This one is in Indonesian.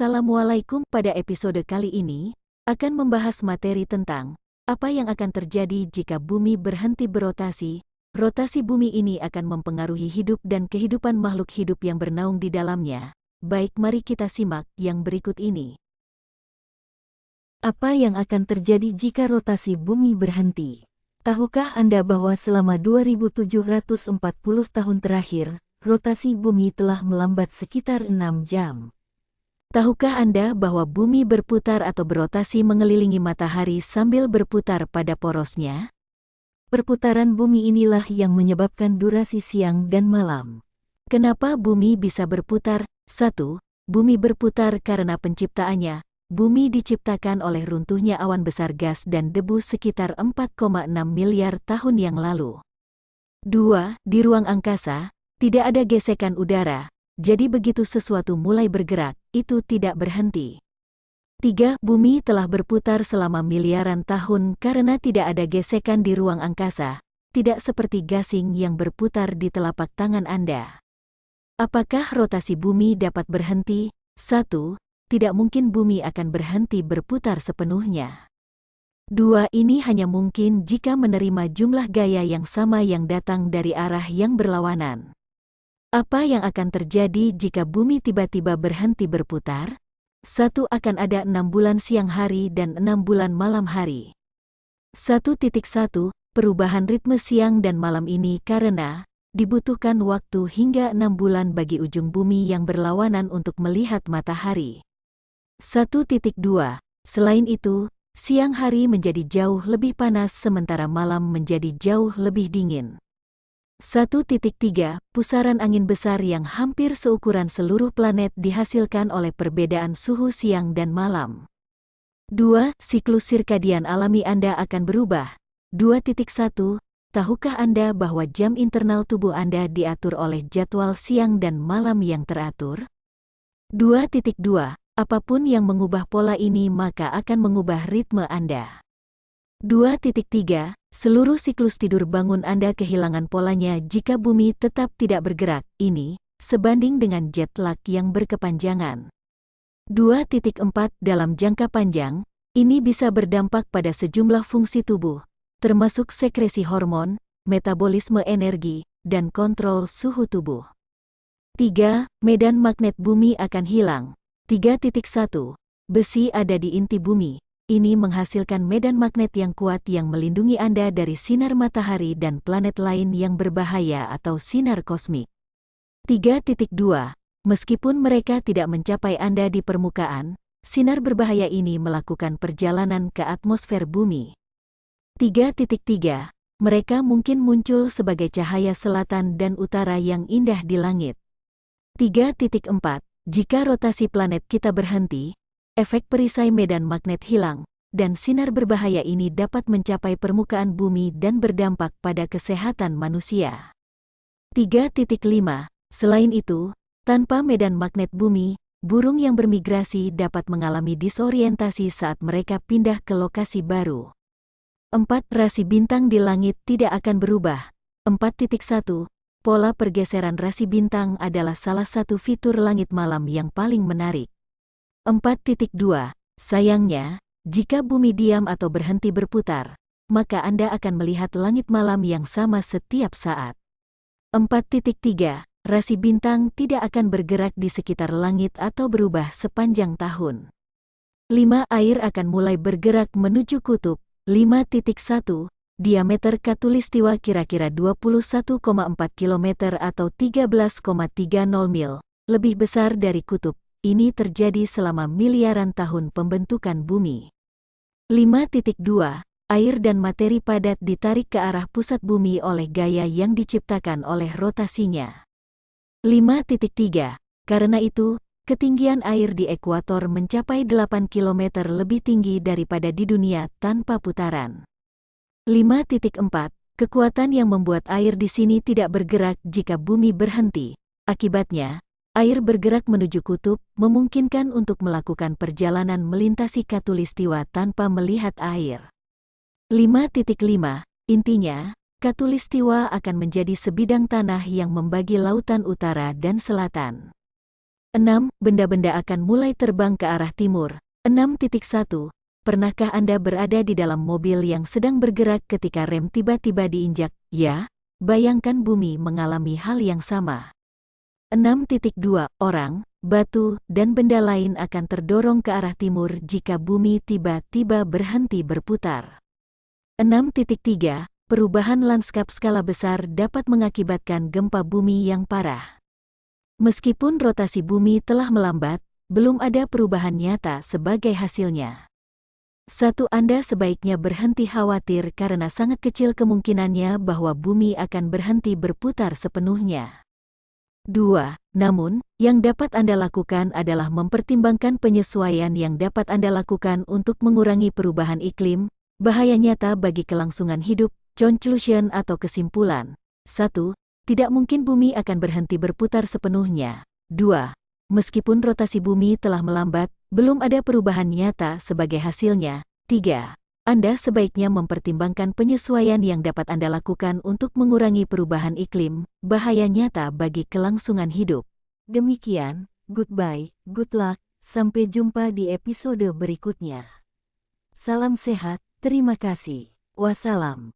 Assalamualaikum. Pada episode kali ini, akan membahas materi tentang apa yang akan terjadi jika bumi berhenti berotasi. Rotasi bumi ini akan mempengaruhi hidup dan kehidupan makhluk hidup yang bernaung di dalamnya. Baik, mari kita simak yang berikut ini. Apa yang akan terjadi jika rotasi bumi berhenti? Tahukah Anda bahwa selama 2740 tahun terakhir, rotasi bumi telah melambat sekitar 6 jam? Tahukah Anda bahwa bumi berputar atau berotasi mengelilingi matahari sambil berputar pada porosnya? Perputaran bumi inilah yang menyebabkan durasi siang dan malam. Kenapa bumi bisa berputar? 1. Bumi berputar karena penciptaannya. Bumi diciptakan oleh runtuhnya awan besar gas dan debu sekitar 4,6 miliar tahun yang lalu. 2. Di ruang angkasa, tidak ada gesekan udara. Jadi begitu sesuatu mulai bergerak, itu tidak berhenti. 3. Bumi telah berputar selama miliaran tahun karena tidak ada gesekan di ruang angkasa, tidak seperti gasing yang berputar di telapak tangan Anda. Apakah rotasi bumi dapat berhenti? 1. Tidak mungkin bumi akan berhenti berputar sepenuhnya. 2. Ini hanya mungkin jika menerima jumlah gaya yang sama yang datang dari arah yang berlawanan. Apa yang akan terjadi jika bumi tiba-tiba berhenti berputar? 1. Akan ada 6 bulan siang hari dan 6 bulan malam hari. 1.1. Perubahan ritme siang dan malam ini karena dibutuhkan waktu hingga 6 bulan bagi ujung bumi yang berlawanan untuk melihat matahari. 1.2. Selain itu, siang hari menjadi jauh lebih panas sementara malam menjadi jauh lebih dingin. 1.3. Pusaran angin besar yang hampir seukuran seluruh planet dihasilkan oleh perbedaan suhu siang dan malam. 2. Siklus sirkadian alami Anda akan berubah. 2.1. Tahukah Anda bahwa jam internal tubuh Anda diatur oleh jadwal siang dan malam yang teratur? 2.2. Apapun yang mengubah pola ini maka akan mengubah ritme Anda. 2.3. Seluruh siklus tidur bangun Anda kehilangan polanya jika bumi tetap tidak bergerak. Ini sebanding dengan jet lag yang berkepanjangan. 2.4. Dalam jangka panjang, ini bisa berdampak pada sejumlah fungsi tubuh, termasuk sekresi hormon, metabolisme energi, dan kontrol suhu tubuh. 3. Medan magnet bumi akan hilang. 3.1. Besi ada di inti bumi. Ini menghasilkan medan magnet yang kuat yang melindungi Anda dari sinar matahari dan planet lain yang berbahaya atau sinar kosmik. 3.2. Meskipun mereka tidak mencapai Anda di permukaan, sinar berbahaya ini melakukan perjalanan ke atmosfer bumi. 3.3. Mereka mungkin muncul sebagai cahaya selatan dan utara yang indah di langit. 3.4. Jika rotasi planet kita berhenti, efek perisai medan magnet hilang, dan sinar berbahaya ini dapat mencapai permukaan bumi dan berdampak pada kesehatan manusia. 3.5. Selain itu, tanpa medan magnet bumi, burung yang bermigrasi dapat mengalami disorientasi saat mereka pindah ke lokasi baru. 4. Rasi bintang di langit tidak akan berubah. 4.1. Pola pergeseran rasi bintang adalah salah satu fitur langit malam yang paling menarik. 4.2. Sayangnya, jika bumi diam atau berhenti berputar, maka Anda akan melihat langit malam yang sama setiap saat. 4.3. Rasi bintang tidak akan bergerak di sekitar langit atau berubah sepanjang tahun. 5. Air akan mulai bergerak menuju kutub. 5.1. Diameter khatulistiwa kira-kira 21,4 km atau 13,30 mil, lebih besar dari kutub. Ini terjadi selama miliaran tahun pembentukan bumi. 5.2. Air dan materi padat ditarik ke arah pusat bumi oleh gaya yang diciptakan oleh rotasinya. 5.3. Karena itu, ketinggian air di ekuator mencapai 8 km lebih tinggi daripada di dunia tanpa putaran. 5.4. Kekuatan yang membuat air di sini tidak bergerak jika bumi berhenti. Akibatnya, air bergerak menuju kutub, memungkinkan untuk melakukan perjalanan melintasi khatulistiwa tanpa melihat air. 5.5. Intinya, khatulistiwa akan menjadi sebidang tanah yang membagi lautan utara dan selatan. 6. Benda-benda akan mulai terbang ke arah timur. 6.1. Pernahkah Anda berada di dalam mobil yang sedang bergerak ketika rem tiba-tiba diinjak? Ya, bayangkan bumi mengalami hal yang sama. 6.2. Orang, batu, dan benda lain akan terdorong ke arah timur jika bumi tiba-tiba berhenti berputar. 6.3. Perubahan lanskap skala besar dapat mengakibatkan gempa bumi yang parah. Meskipun rotasi bumi telah melambat, belum ada perubahan nyata sebagai hasilnya. 1. Anda sebaiknya berhenti khawatir karena sangat kecil kemungkinannya bahwa bumi akan berhenti berputar sepenuhnya. 2. Namun, yang dapat Anda lakukan adalah mempertimbangkan penyesuaian yang dapat Anda lakukan untuk mengurangi perubahan iklim, bahaya nyata bagi kelangsungan hidup, conclusion atau kesimpulan. 1. Tidak mungkin bumi akan berhenti berputar sepenuhnya. 2. Meskipun rotasi bumi telah melambat, belum ada perubahan nyata sebagai hasilnya. 3. Anda sebaiknya mempertimbangkan penyesuaian yang dapat Anda lakukan untuk mengurangi perubahan iklim, bahaya nyata bagi kelangsungan hidup. Demikian, goodbye, good luck, sampai jumpa di episode berikutnya. Salam sehat, terima kasih. Wassalam.